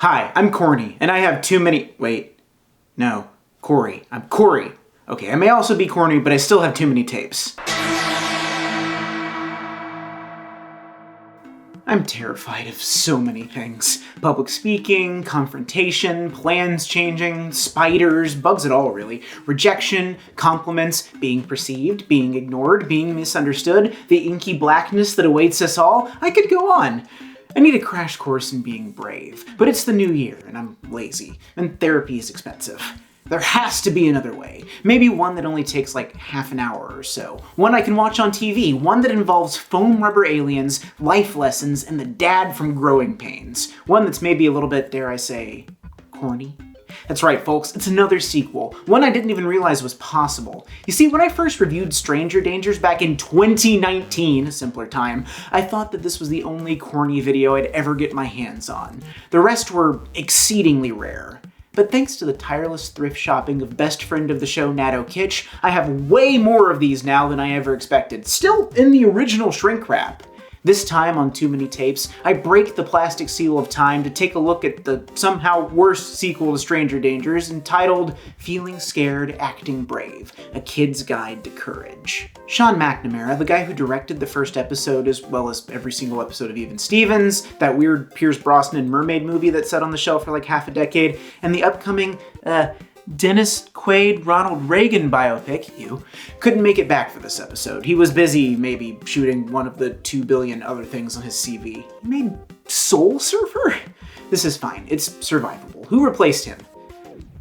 Hi, I'm Corny, and I have too many... Wait. No. Corey. I'm Corey. Okay, I may also be corny, but I still have too many tapes. I'm terrified of so many things. Public speaking, confrontation, plans changing, spiders, bugs at all really, rejection, compliments, being perceived, being ignored, being misunderstood, the inky blackness that awaits us all. I could go on. I need a crash course in being brave, but it's the new year and I'm lazy, and therapy is expensive. There has to be another way. Maybe one that only takes like half an hour or so. One I can watch on TV. One that involves foam rubber aliens, life lessons, and the dad from Growing Pains. One that's maybe a little bit, dare I say, corny. That's right, folks, it's another sequel. One I didn't even realize was possible. You see, when I first reviewed Stranger Dangers back in 2019, a simpler time, I thought that this was the only corny video I'd ever get my hands on. The rest were exceedingly rare. But thanks to the tireless thrift shopping of best friend of the show, Natto Kitsch, I have way more of these now than I ever expected, still in the original shrink wrap. This time on Too Many Tapes, I break the plastic seal of time to take a look at the somehow worst sequel to Stranger Dangers entitled Feeling Scared, Acting Brave, A Kid's Guide to Courage. Sean McNamara, the guy who directed the first episode as well as every single episode of Even Stevens, that weird Pierce Brosnan mermaid movie that sat on the shelf for like half a decade, and the upcoming, Dennis Quaid Ronald Reagan biopic, couldn't make it back for this episode. He was busy, maybe, shooting one of the 2 billion other things on his CV. He made Soul Surfer? This is fine. It's survivable. Who replaced him?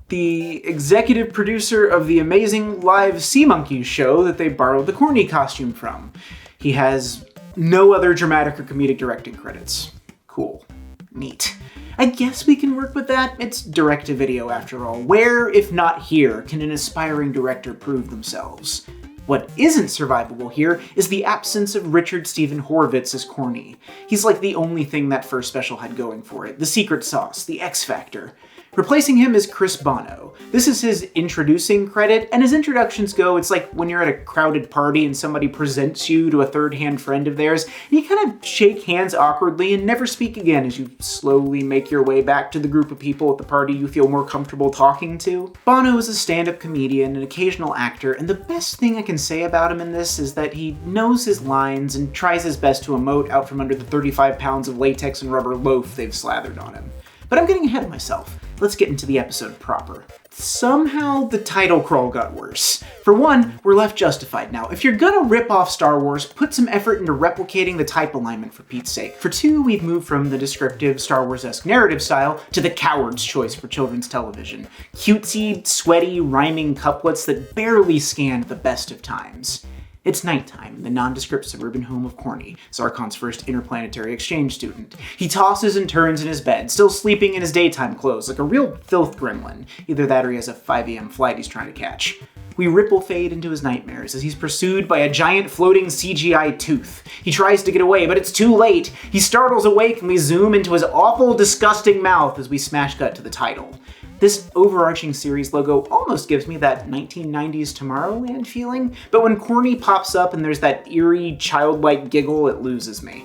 The executive producer of the amazing live Sea Monkeys show that they borrowed the Corny costume from. He has no other dramatic or comedic directing credits. Cool. Neat. I guess we can work with that. It's direct-to-video after all. Where, if not here, can an aspiring director prove themselves? What isn't survivable here is the absence of Richard Steven Horvitz as Corny. He's like the only thing that first special had going for it. The secret sauce, the X factor. Replacing him is Chris Bonno. This is his introducing credit, and as introductions go, it's like when you're at a crowded party and somebody presents you to a third-hand friend of theirs, and you kind of shake hands awkwardly and never speak again as you slowly make your way back to the group of people at the party you feel more comfortable talking to. Bonno is a stand-up comedian, an occasional actor, and the best thing I can say about him in this is that he knows his lines and tries his best to emote out from under the 35 pounds of latex and rubber loaf they've slathered on him. But I'm getting ahead of myself. Let's get into the episode proper. Somehow the title crawl got worse. For one, we're left justified now. If you're gonna rip off Star Wars, put some effort into replicating the type alignment for Pete's sake. For two, we've moved from the descriptive Star Wars-esque narrative style to the coward's choice for children's television. Cutesy, sweaty, rhyming couplets that barely scanned the best of times. It's nighttime in the nondescript suburban home of Corny, Zarkon's first interplanetary exchange student. He tosses and turns in his bed, still sleeping in his daytime clothes like a real filth gremlin. Either that or he has a 5 a.m. flight he's trying to catch. We ripple fade into his nightmares as he's pursued by a giant floating CGI tooth. He tries to get away, but it's too late. He startles awake and we zoom into his awful, disgusting mouth as we smash cut to the title. This overarching series logo almost gives me that 1990s Tomorrowland feeling, but when Corny pops up and there's that eerie, childlike giggle, it loses me.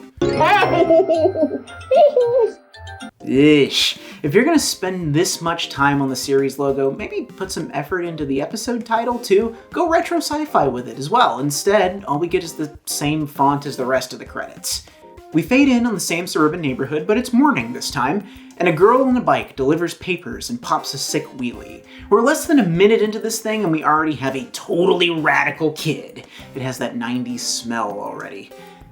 Ish. If you're gonna spend this much time on the series logo, maybe put some effort into the episode title too. Go retro sci-fi with it as well. Instead, all we get is the same font as the rest of the credits. We fade in on the same suburban neighborhood, but it's morning this time, and a girl on a bike delivers papers and pops a sick wheelie. We're less than a minute into this thing and we already have a totally radical kid. It has that 90s smell already.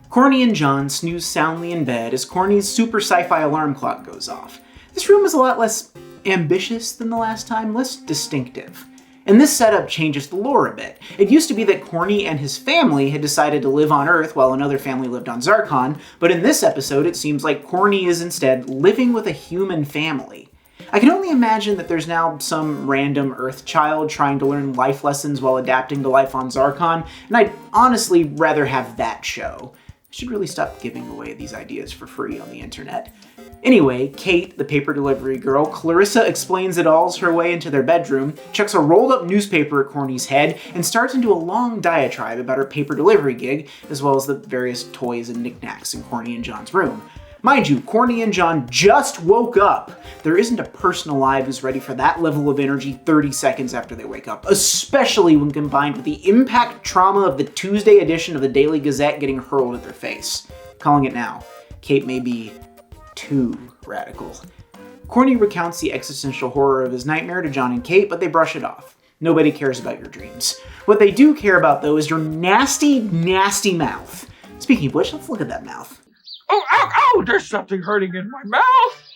Corny and John snooze soundly in bed as Corny's super sci-fi alarm clock goes off. This room is a lot less ambitious than the last time, less distinctive. And this setup changes the lore a bit. It used to be that Corny and his family had decided to live on Earth while another family lived on Zarkon, but in this episode it seems like Corny is instead living with a human family. I can only imagine that there's now some random Earth child trying to learn life lessons while adapting to life on Zarkon, and I'd honestly rather have that show. I should really stop giving away these ideas for free on the internet. Anyway, Kate, the paper delivery girl, Clarissa explains it all's her way into their bedroom, chucks a rolled-up newspaper at Corny's head, and starts into a long diatribe about her paper delivery gig, as well as the various toys and knickknacks in Corny and John's room. Mind you, Corny and John just woke up. There isn't a person alive who's ready for that level of energy 30 seconds after they wake up, especially when combined with the impact trauma of the Tuesday edition of the Daily Gazette getting hurled at their face. Calling it now. Kate may be too radical. Corny recounts the existential horror of his nightmare to John and Kate, but they brush it off. Nobody cares about your dreams. What they do care about, though, is your nasty, nasty mouth. Speaking of which, let's look at that mouth. Oh, ow, ow! There's something hurting in my mouth!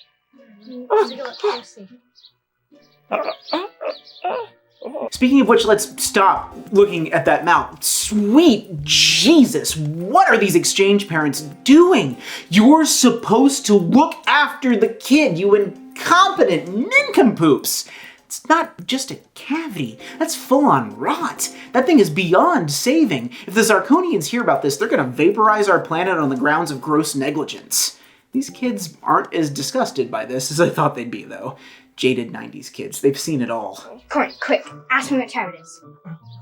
Speaking of which, let's stop looking at that mouth. Sweet Jesus, what are these exchange parents doing? You're supposed to look after the kid, you incompetent nincompoops. It's not just a cavity, that's full-on rot. That thing is beyond saving. If the Zarkonians hear about this, they're gonna vaporize our planet on the grounds of gross negligence. These kids aren't as disgusted by this as I thought they'd be, though. Jaded 90s kids, they've seen it all. Corny, quick, ask me what time it is.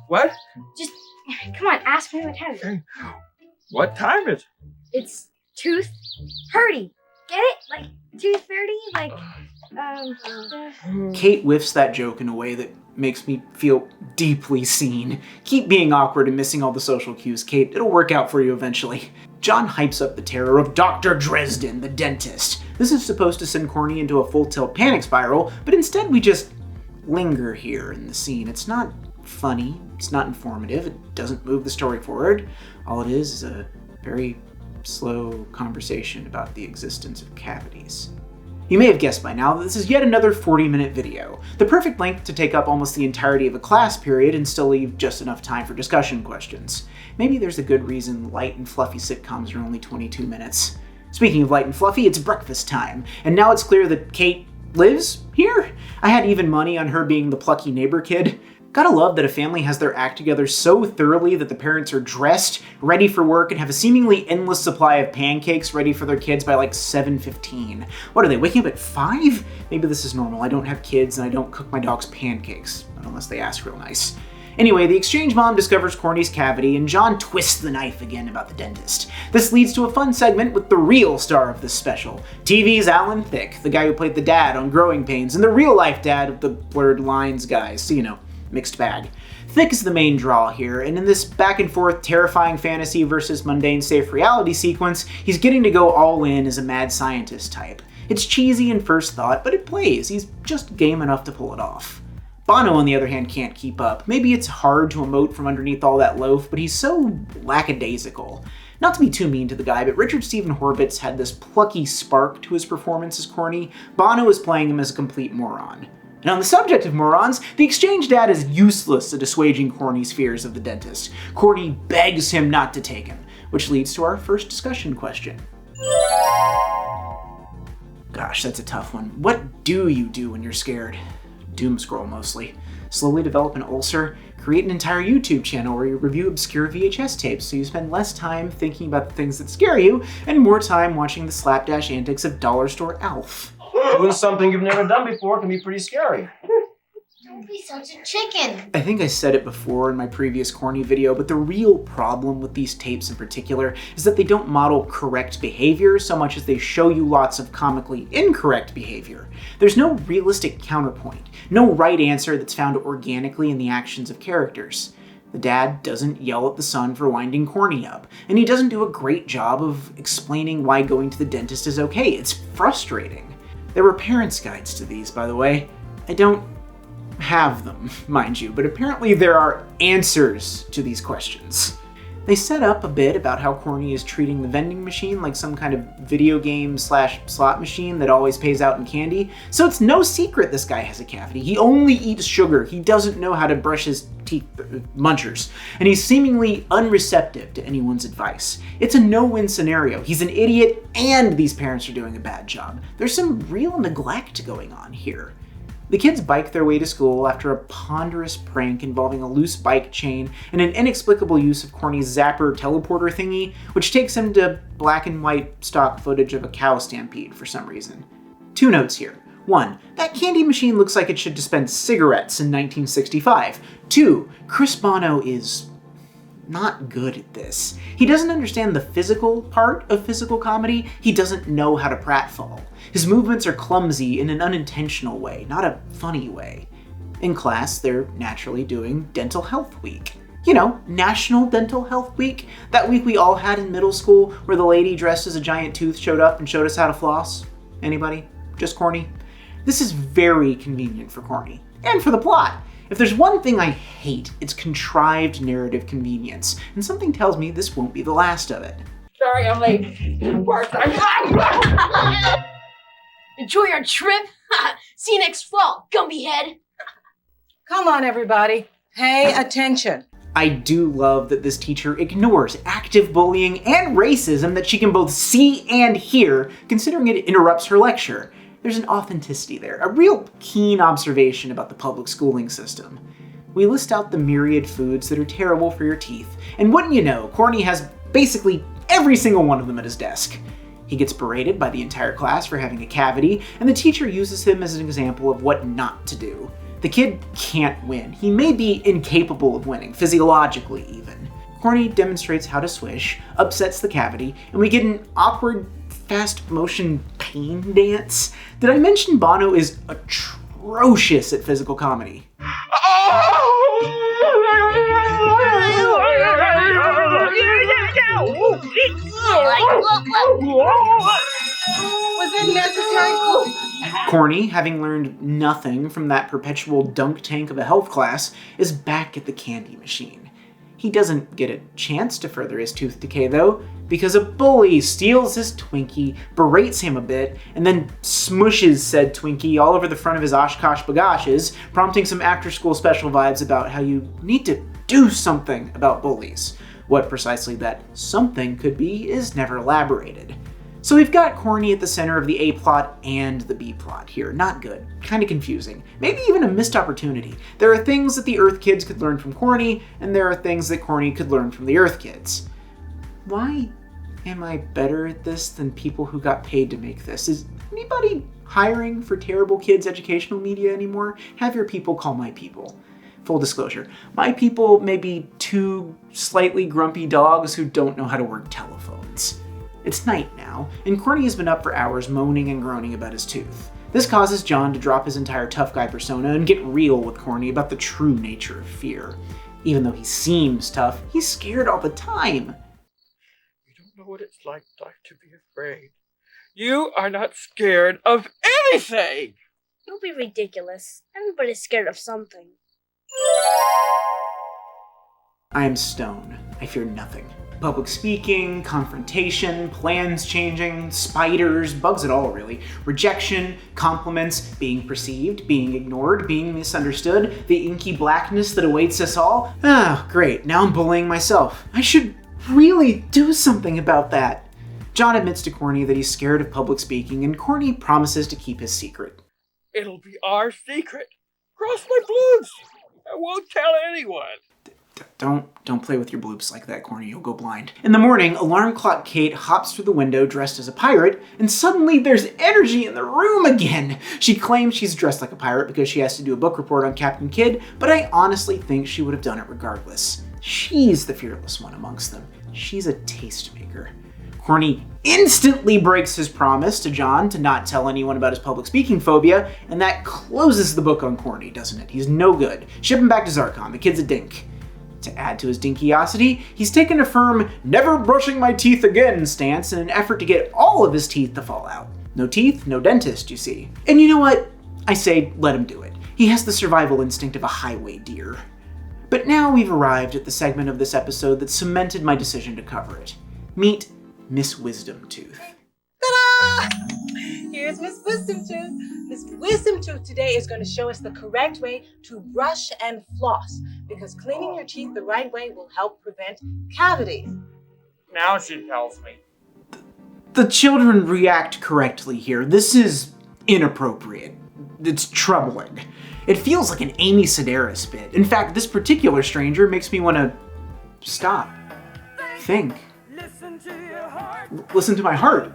What? Just, come on, ask me what time it is. What time is it? It's 2:30. Get it? Like 2:30? Like, Kate whiffs that joke in a way that makes me feel deeply seen. Keep being awkward and missing all the social cues, Kate. It'll work out for you eventually. John hypes up the terror of Dr. Dresden, the dentist. This is supposed to send Corny into a full-tilt panic spiral, but instead we just linger here in the scene. It's not funny, it's not informative, it doesn't move the story forward. All it is a very slow conversation about the existence of cavities. You may have guessed by now that this is yet another 40-minute video, the perfect length to take up almost the entirety of a class period and still leave just enough time for discussion questions. Maybe there's a good reason light and fluffy sitcoms are only 22 minutes. Speaking of light and fluffy, it's breakfast time, and now it's clear that Kate lives here? I had even money on her being the plucky neighbor kid. Gotta love that a family has their act together so thoroughly that the parents are dressed, ready for work, and have a seemingly endless supply of pancakes ready for their kids by like 7:15. What are they, waking up at 5? Maybe this is normal. I don't have kids and I don't cook my dogs pancakes, not unless they ask real nice. Anyway, the exchange mom discovers Corny's cavity, and John twists the knife again about the dentist. This leads to a fun segment with the real star of this special, TV's Alan Thicke, the guy who played the dad on Growing Pains, and the real-life dad of the Blurred Lines guys, so you know, mixed bag. Thicke is the main draw here, and in this back-and-forth terrifying fantasy versus mundane safe reality sequence, he's getting to go all in as a mad scientist type. It's cheesy in first thought, but it plays. He's just game enough to pull it off. Bono, on the other hand, can't keep up. Maybe it's hard to emote from underneath all that loaf, but he's so lackadaisical. Not to be too mean to the guy, but Richard Steven Horvitz had this plucky spark to his performance as Corny. Bono is playing him as a complete moron. And on the subject of morons, the exchange dad is useless at assuaging Corny's fears of the dentist. Corny begs him not to take him, which leads to our first discussion question. Gosh, that's a tough one. What do you do when you're scared? Doom scroll mostly. Slowly develop an ulcer, create an entire YouTube channel where you review obscure VHS tapes so you spend less time thinking about the things that scare you and more time watching the slapdash antics of dollar store Alf. Doing something you've never done before can be pretty scary. Don't be such a chicken. I think I said it before in my previous Corny video, but the real problem with these tapes in particular is that they don't model correct behavior so much as they show you lots of comically incorrect behavior. There's no realistic counterpoint, no right answer that's found organically in the actions of characters. The dad doesn't yell at the son for winding Corny up, and he doesn't do a great job of explaining why going to the dentist is okay. It's frustrating. There were parents' guides to these, by the way. I don't have them, mind you, but apparently there are answers to these questions. They set up a bit about how Corny is treating the vending machine like some kind of video game / slot machine that always pays out in candy, so it's no secret this guy has a cavity. He only eats sugar, he doesn't know how to brush his teeth, munchers, and he's seemingly unreceptive to anyone's advice. It's a no-win scenario. He's an idiot and these parents are doing a bad job. There's some real neglect going on here. The kids bike their way to school after a ponderous prank involving a loose bike chain and an inexplicable use of Corny's zapper teleporter thingy, which takes him to black and white stock footage of a cow stampede for some reason. 2 notes here. 1. That candy machine looks like it should dispense cigarettes in 1965. 2. Chris Bonno is not good at this. He doesn't understand the physical part of physical comedy. He doesn't know how to pratfall. His movements are clumsy in an unintentional way, not a funny way. In class, they're naturally doing Dental Health Week. You know, National Dental Health Week. That week we all had in middle school where the lady dressed as a giant tooth showed up and showed us how to floss. Anybody? Just Corny? This is very convenient for Corny. And for the plot. If there's one thing I hate, it's contrived narrative convenience. And something tells me this won't be the last of it. Sorry, I'm late. Enjoy your trip. See you next fall, Gumby Head. Come on, everybody. Pay attention. I do love that this teacher ignores active bullying and racism that she can both see and hear, considering it interrupts her lecture. There's an authenticity there, a real keen observation about the public schooling system. We list out the myriad foods that are terrible for your teeth, and wouldn't you know, Corny has basically every single one of them at his desk. He gets berated by the entire class for having a cavity, and the teacher uses him as an example of what not to do. The kid can't win. He may be incapable of winning, physiologically even. Corny demonstrates how to swish, upsets the cavity, and we get an awkward, fast motion pain dance. Did I mention Bonno is atrocious at physical comedy? Was it necessary? Corny, having learned nothing from that perpetual dunk tank of a health class, is back at the candy machine. He doesn't get a chance to further his tooth decay though, because a bully steals his Twinkie, berates him a bit, and then smushes said Twinkie all over the front of his Oshkosh bagashes, prompting some after-school special vibes about how you need to do something about bullies. What precisely that something could be is never elaborated. So we've got Corny at the center of the A plot and the B plot here. Not good. Kind of confusing. Maybe even a missed opportunity. There are things that the Earth kids could learn from Corny, and there are things that Corny could learn from the Earth kids. Why am I better at this than people who got paid to make this? Is anybody hiring for Terrible Kids educational media anymore? Have your people call my people. Full disclosure, my people may be two slightly grumpy dogs who don't know how to work telephones. It's night now, and Corny has been up for hours moaning and groaning about his tooth. This causes John to drop his entire tough guy persona and get real with Corny about the true nature of fear. Even though he seems tough, he's scared all the time. You don't know what it's like to be afraid. You are not scared of anything! Don't be ridiculous. Everybody's scared of something. I am stone. I fear nothing. Public speaking, confrontation, plans changing, spiders, bugs at all really, rejection, compliments, being perceived, being ignored, being misunderstood, the inky blackness that awaits us all. Ah, great, now I'm bullying myself. I should really do something about that. John admits to Corny that he's scared of public speaking, and Corny promises to keep his secret. It'll be our secret. Cross my bloods. I won't tell anyone. Don't play with your bloops like that, Corny. You'll go blind. In the morning, alarm clock Kate hops through the window dressed as a pirate, and suddenly there's energy in the room again. She claims she's dressed like a pirate because she has to do a book report on Captain Kidd, but I honestly think she would have done it regardless. She's the fearless one amongst them. She's a tastemaker. Corny instantly breaks his promise to John to not tell anyone about his public speaking phobia, and that closes the book on Corny, doesn't it? He's no good. Ship him back to Zarkon. The kid's a dink. To add to his dinkiosity, he's taken a firm, never brushing my teeth again stance in an effort to get all of his teeth to fall out. No teeth, no dentist, you see. And you know what? I say let him do it. He has the survival instinct of a highway deer. But now we've arrived at the segment of this episode that cemented my decision to cover it. Meet Miss Wisdom Tooth. Ta-da! Here's Miss Wisdom Tooth. Miss Wisdom Tooth today is going to show us the correct way to brush and floss, because cleaning your teeth the right way will help prevent cavities. Now she tells me. The children react correctly here. This is inappropriate. It's troubling. It feels like an Amy Sedaris bit. In fact, this particular stranger makes me want to stop, think, listen to my heart.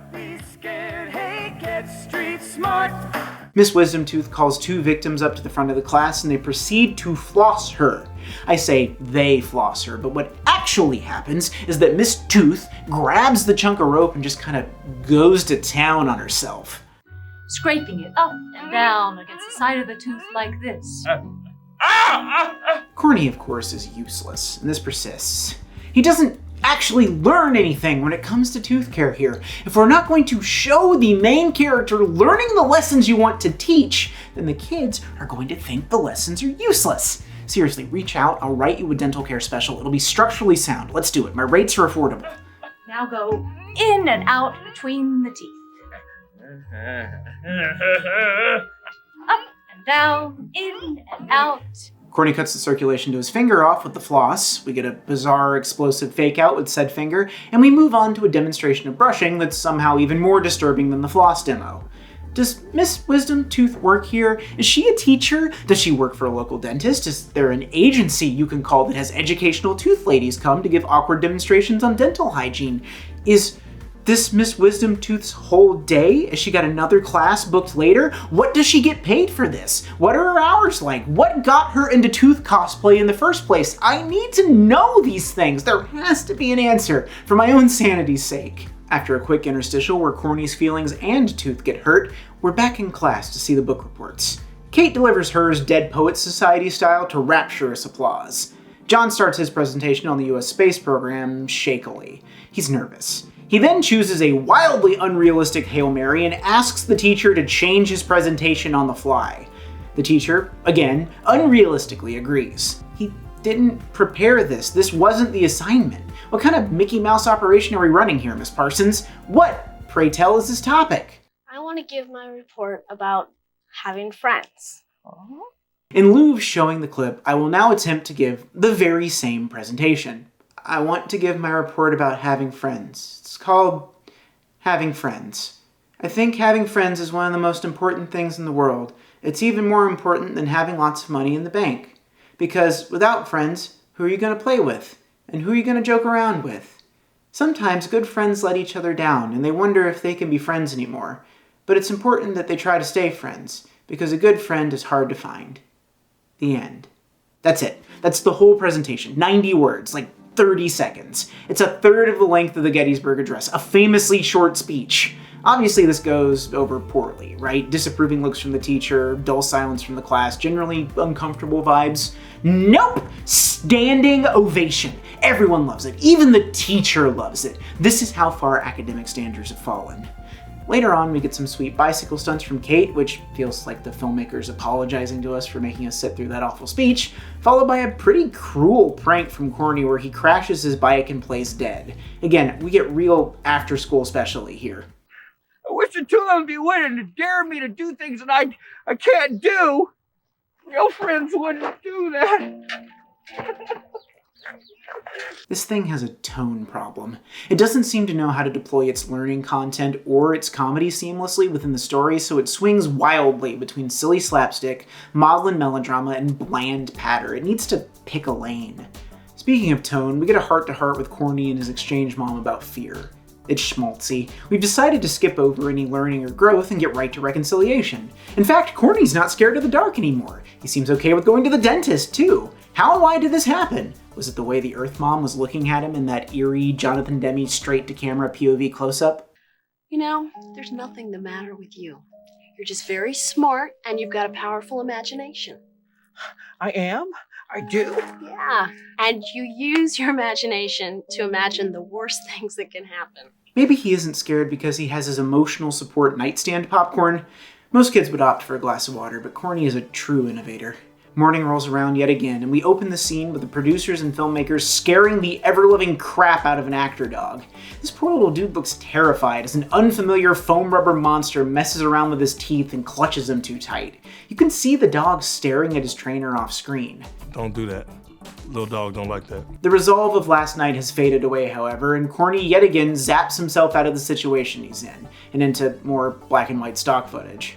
Miss Wisdomtooth calls 2 victims up to the front of the class and they proceed to floss her. I say they floss her, but what actually happens is that Miss Tooth grabs the chunk of rope and just kind of goes to town on herself. Scraping it up and down against the side of the tooth like this. Corny, of course, is useless, and this persists. He doesn't actually learn anything when it comes to tooth care here. If we're not going to show the main character learning the lessons you want to teach, then the kids are going to think the lessons are useless. Seriously, reach out. I'll write you a dental care special. It'll be structurally sound. Let's do it. My rates are affordable. Now go in and out between the teeth. Up and down, in and out. Corny cuts the circulation to his finger off with the floss. We get a bizarre explosive fake out with said finger, and we move on to a demonstration of brushing that's somehow even more disturbing than the floss demo. Does Miss Wisdomtooth work here? Is she a teacher? Does she work for a local dentist? Is there an agency you can call that has educational tooth ladies come to give awkward demonstrations on dental hygiene? Is this Miss Wisdomtooth's whole day? Has she got another class booked later? What does she get paid for this? What are her hours like? What got her into tooth cosplay in the first place? I need to know these things. There has to be an answer for my own sanity's sake. After a quick interstitial where Corny's feelings and Tooth get hurt, we're back in class to see the book reports. Kate delivers hers Dead Poets Society style to rapturous applause. John starts his presentation on the US space program shakily. He's nervous. He then chooses a wildly unrealistic Hail Mary and asks the teacher to change his presentation on the fly. The teacher, again, unrealistically agrees. He didn't prepare this. This wasn't the assignment. What kind of Mickey Mouse operation are we running here, Miss Parsons? What, pray tell, is this topic? I want to give my report about having friends. In lieu of showing the clip, I will now attempt to give the very same presentation. I want to give my report about having friends. It's called Having Friends. I think having friends is one of the most important things in the world. It's even more important than having lots of money in the bank. Because without friends, who are you going to play with? And who are you going to joke around with? Sometimes good friends let each other down, and they wonder if they can be friends anymore. But it's important that they try to stay friends, because a good friend is hard to find. The end. That's it. That's the whole presentation. 90 words, like 30 seconds. It's a third of the length of the Gettysburg Address, a famously short speech. Obviously this goes over poorly, right? Disapproving looks from the teacher, dull silence from the class, generally uncomfortable vibes. Nope! Standing ovation. Everyone loves it. Even the teacher loves it. This is how far academic standards have fallen. Later on, we get some sweet bicycle stunts from Kate, which feels like the filmmakers apologizing to us for making us sit through that awful speech, followed by a pretty cruel prank from Corny where he crashes his bike and plays dead. Again, we get real after-school specialty here. I wish the two of them would be willing to dare me to do things that I can't do. Real friends wouldn't do that. This thing has a tone problem. It doesn't seem to know how to deploy its learning content or its comedy seamlessly within the story, so it swings wildly between silly slapstick, maudlin melodrama, and bland patter. It needs to pick a lane. Speaking of tone, we get a heart-to-heart with Corny and his exchange mom about fear. It's schmaltzy. We've decided to skip over any learning or growth and get right to reconciliation. In fact, Corny's not scared of the dark anymore. He seems okay with going to the dentist, too. How and why did this happen? Was it the way the Earth Mom was looking at him in that eerie Jonathan Demme straight-to-camera POV close-up? You know, there's nothing the matter with you. You're just very smart and you've got a powerful imagination. I am? I do? Yeah, and you use your imagination to imagine the worst things that can happen. Maybe he isn't scared because he has his emotional support nightstand popcorn. Most kids would opt for a glass of water, but Corny is a true innovator. Morning rolls around yet again, and we open the scene with the producers and filmmakers scaring the ever-loving crap out of an actor dog. This poor little dude looks terrified as an unfamiliar foam rubber monster messes around with his teeth and clutches him too tight. You can see the dog staring at his trainer off screen. Don't do that. Little dog don't like that. The resolve of last night has faded away, however, and Corny yet again zaps himself out of the situation he's in, and into more black and white stock footage.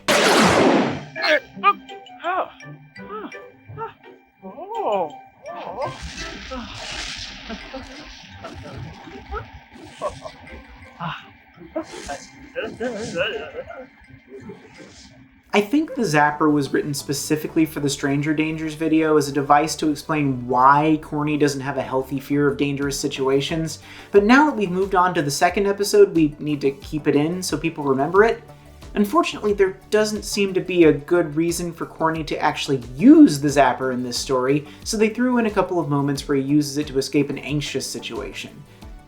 I think the the zapper was written specifically for the Stranger Dangers video as a device to explain why Corny doesn't have a healthy fear of dangerous situations, but now that we've moved on to the second episode, we need to keep it in so people remember it. Unfortunately, there doesn't seem to be a good reason for Corny to actually use the zapper in this story, so they threw in a couple of moments where he uses it to escape an anxious situation.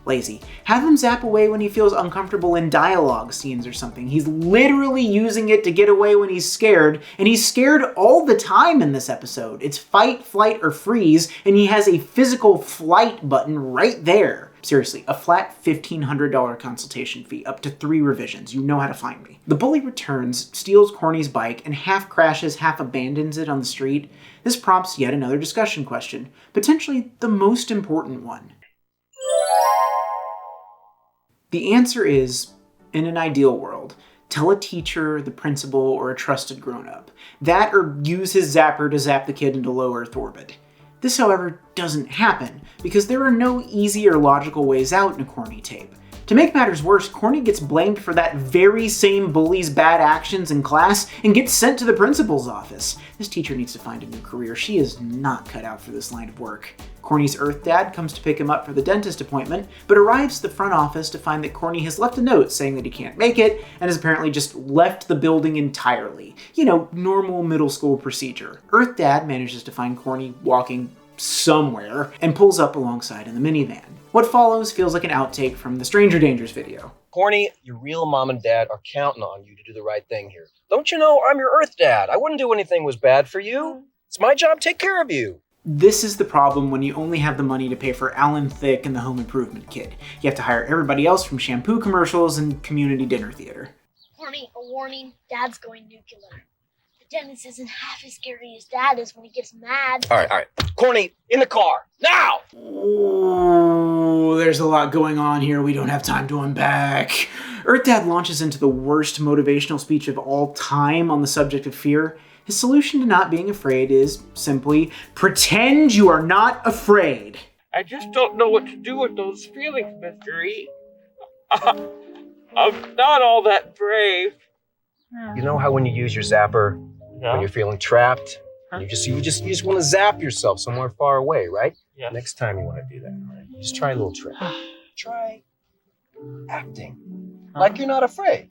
Lazy. Have him zap away when he feels uncomfortable in dialogue scenes or something. He's literally using it to get away when he's scared, and he's scared all the time in this episode. It's fight, flight, or freeze, and he has a physical flight button right there. Seriously, a flat $1,500 consultation fee, up to 3 revisions. You know how to find me. The bully returns, steals Corny's bike, and half crashes, half abandons it on the street. This prompts yet another discussion question, potentially the most important one. The answer is, in an ideal world, tell a teacher, the principal, or a trusted grown-up. That or use his zapper to zap the kid into low Earth orbit. This, however, doesn't happen, because there are no easy or logical ways out in a Corny tape. To make matters worse, Corny gets blamed for that very same bully's bad actions in class and gets sent to the principal's office. This teacher needs to find a new career. She is not cut out for this line of work. Corny's Earth dad comes to pick him up for the dentist appointment, but arrives at the front office to find that Corny has left a note saying that he can't make it, and has apparently just left the building entirely. You know, normal middle school procedure. Earth dad manages to find Corny walking somewhere and pulls up alongside in the minivan. What follows feels like an outtake from the Stranger Dangers video. Corny, your real mom and dad are counting on you to do the right thing here. Don't you know I'm your Earth dad? I wouldn't do anything was bad for you. It's my job to take care of you. This is the problem when you only have the money to pay for Alan Thicke and the Home Improvement Kid. You have to hire everybody else from shampoo commercials and community dinner theater. Corny, a warning. Dad's going nuclear. The dentist isn't half as scary as Dad is when he gets mad. All right. Corny, in the car, now! Oh, there's a lot going on here we don't have time to unpack. Earth Dad launches into the worst motivational speech of all time on the subject of fear. His solution to not being afraid is simply, pretend you are not afraid. I just don't know what to do with those feelings, Mr. E. I'm not all that brave. You know how when you use your zapper, when you're feeling trapped, you just want to zap yourself somewhere far away, right? Yeah. Next time you want to do that, all right? Just try a little trick. Try acting like you're not afraid.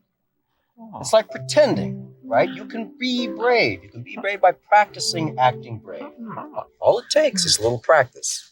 It's like pretending, right? You can be brave. You can be brave by practicing acting brave. All it takes is a little practice.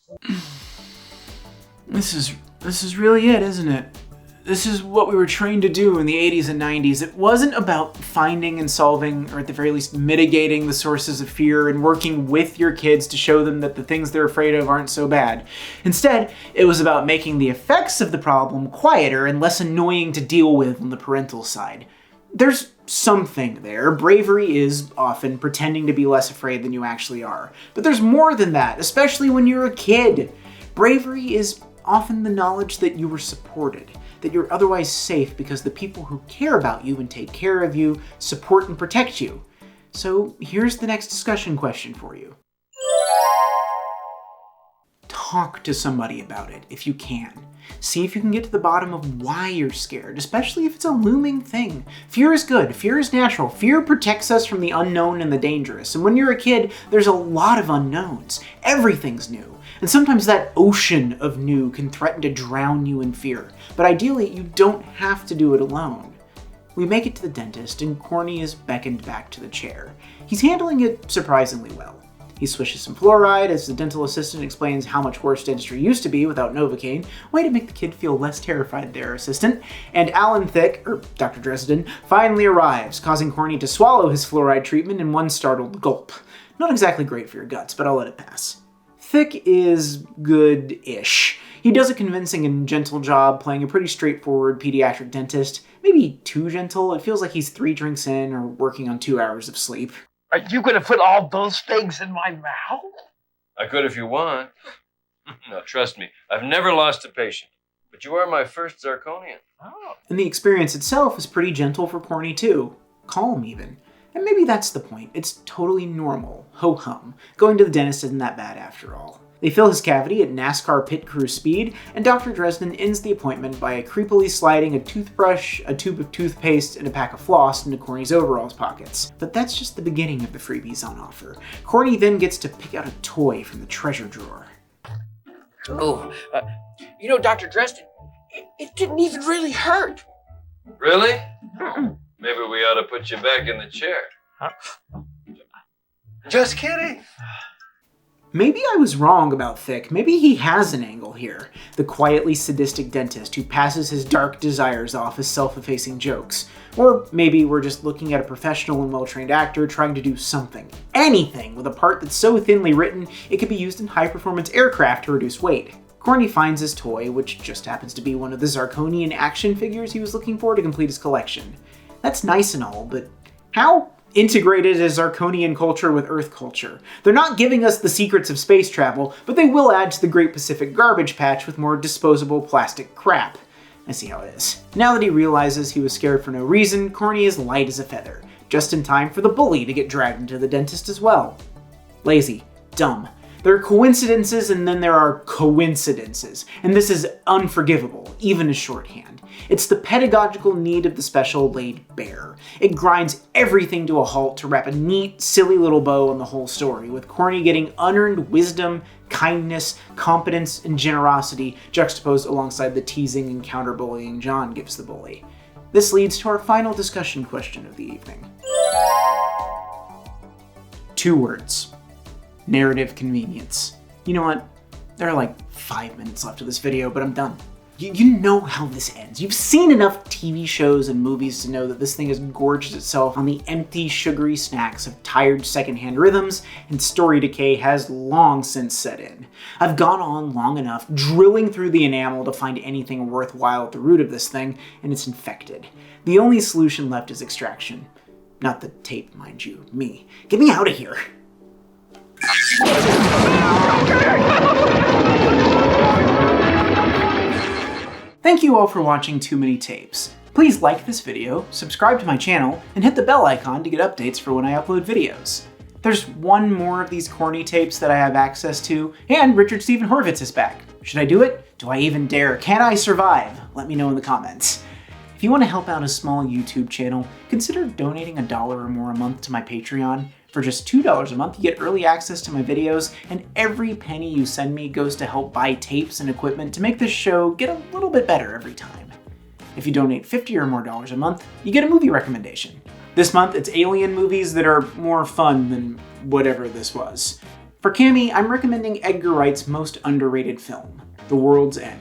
This is really it, isn't it? This is what we were trained to do in the 80s and 90s. It wasn't about finding and solving, or at the very least mitigating the sources of fear and working with your kids to show them that the things they're afraid of aren't so bad. Instead, it was about making the effects of the problem quieter and less annoying to deal with on the parental side. There's something there. Bravery is often pretending to be less afraid than you actually are. But there's more than that, especially when you're a kid. Bravery is often the knowledge that you were supported, that you're otherwise safe because the people who care about you and take care of you support and protect you. So here's the next discussion question for you. Talk to somebody about it if you can. See if you can get to the bottom of why you're scared, especially if it's a looming thing. Fear is good. Fear is natural. Fear protects us from the unknown and the dangerous. And when you're a kid, there's a lot of unknowns. Everything's new. And sometimes that ocean of new can threaten to drown you in fear. But ideally, you don't have to do it alone. We make it to the dentist, and Corny is beckoned back to the chair. He's handling it surprisingly well. He swishes some fluoride as the dental assistant explains how much worse dentistry used to be without Novocaine, way to make the kid feel less terrified there, assistant. And Alan Thicke, or Dr. Dresden, finally arrives, causing Corny to swallow his fluoride treatment in one startled gulp. Not exactly great for your guts, but I'll let it pass. Thicke is good-ish. He does a convincing and gentle job playing a pretty straightforward pediatric dentist. Maybe too gentle. It feels like he's 3 drinks in or working on 2 hours of sleep. Are you going to put all those things in my mouth? I could if you want. No, trust me, I've never lost a patient. But you are my first zirconian. Oh. And the experience itself is pretty gentle for Corny too. Calm even. And maybe that's the point. It's totally normal. Ho-hum. Going to the dentist isn't that bad after all. They fill his cavity at NASCAR pit crew speed, and Dr. Dresden ends the appointment by creepily sliding a toothbrush, a tube of toothpaste, and a pack of floss into Corny's overalls pockets. But that's just the beginning of the freebies on offer. Corny then gets to pick out a toy from the treasure drawer. Oh, you know, Dr. Dresden, it didn't even really hurt. Really? Maybe we ought to put you back in the chair. Just kidding. Maybe I was wrong about Thick. Maybe he has an angle here. The quietly sadistic dentist who passes his dark desires off as self-effacing jokes. Or maybe we're just looking at a professional and well-trained actor trying to do something, anything, with a part that's so thinly written it could be used in high-performance aircraft to reduce weight. Corny finds his toy, which just happens to be one of the Zarkonian action figures he was looking for to complete his collection. That's nice and all, but how integrated is Zarkonian culture with Earth culture? They're not giving us the secrets of space travel, but they will add to the Great Pacific Garbage Patch with more disposable plastic crap. I see how it is. Now that he realizes he was scared for no reason, Corny is light as a feather, just in time for the bully to get dragged into the dentist as well. Lazy. Dumb. There are coincidences and then there are coincidences, and this is unforgivable, even as shorthand. It's the pedagogical need of the special laid bare. It grinds everything to a halt to wrap a neat, silly little bow on the whole story, with Corny getting unearned wisdom, kindness, competence, and generosity juxtaposed alongside the teasing and counterbullying John gives the bully. This leads to our final discussion question of the evening. 2 words. Narrative convenience. You know what? There are like 5 minutes left of this video, but I'm done. You know how this ends. You've seen enough TV shows and movies to know that this thing has gorged itself on the empty, sugary snacks of tired secondhand rhythms, and story decay has long since set in. I've gone on long enough drilling through the enamel to find anything worthwhile at the root of this thing, and it's infected. The only solution left is extraction. Not the tape, mind you. Me. Get me out of here. Thank you all for watching Too Many Tapes. Please like this video, subscribe to my channel, and hit the bell icon to get updates for when I upload videos. There's one more of these Corny tapes that I have access to, and Richard Steven Horvitz is back. Should I do it? Do I even dare? Can I survive? Let me know in the comments. If you want to help out a small YouTube channel, consider donating $1 or more a month to my Patreon. For just $2 a month, you get early access to my videos, and every penny you send me goes to help buy tapes and equipment to make this show get a little bit better every time. If you donate $50 or more a month, you get a movie recommendation. This month, it's alien movies that are more fun than whatever this was. For Cammie, I'm recommending Edgar Wright's most underrated film, The World's End.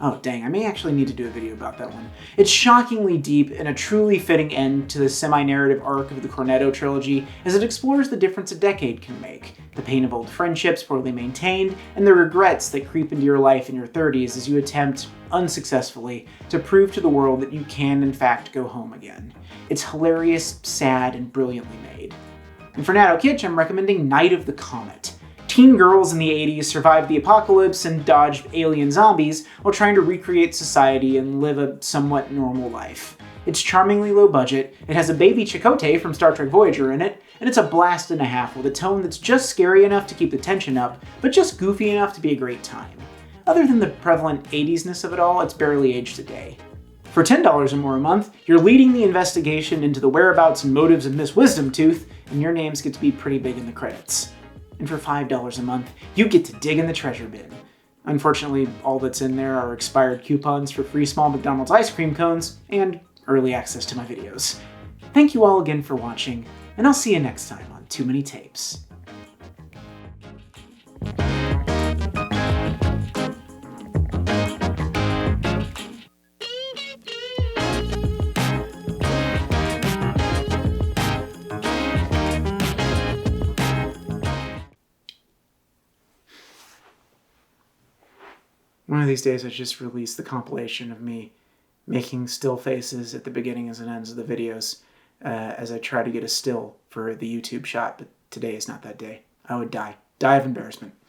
Oh dang, I may actually need to do a video about that one. It's shockingly deep and a truly fitting end to the semi-narrative arc of the Cornetto trilogy as it explores the difference a decade can make, the pain of old friendships poorly maintained, and the regrets that creep into your life in your 30s as you attempt, unsuccessfully, to prove to the world that you can in fact go home again. It's hilarious, sad, and brilliantly made. And for Natto Kitsch, I'm recommending Night of the Comet. Teen girls in the 80s survived the apocalypse and dodged alien zombies while trying to recreate society and live a somewhat normal life. It's charmingly low budget, it has a baby Chakotay from Star Trek Voyager in it, and it's a blast and a half with a tone that's just scary enough to keep the tension up, but just goofy enough to be a great time. Other than the prevalent 80s-ness of it all, it's barely aged a day. For $10 or more a month, you're leading the investigation into the whereabouts and motives of Miss Wisdom Tooth, and your names get to be pretty big in the credits. And for $5 a month, you get to dig in the treasure bin. Unfortunately, all that's in there are expired coupons for free small McDonald's ice cream cones and early access to my videos. Thank you all again for watching, and I'll see you next time on Too Many Tapes. One of these days I just release the compilation of me making still faces at the beginnings and ends of the videos as I try to get a still for the YouTube shot, but today is not that day. I would die. Die of embarrassment.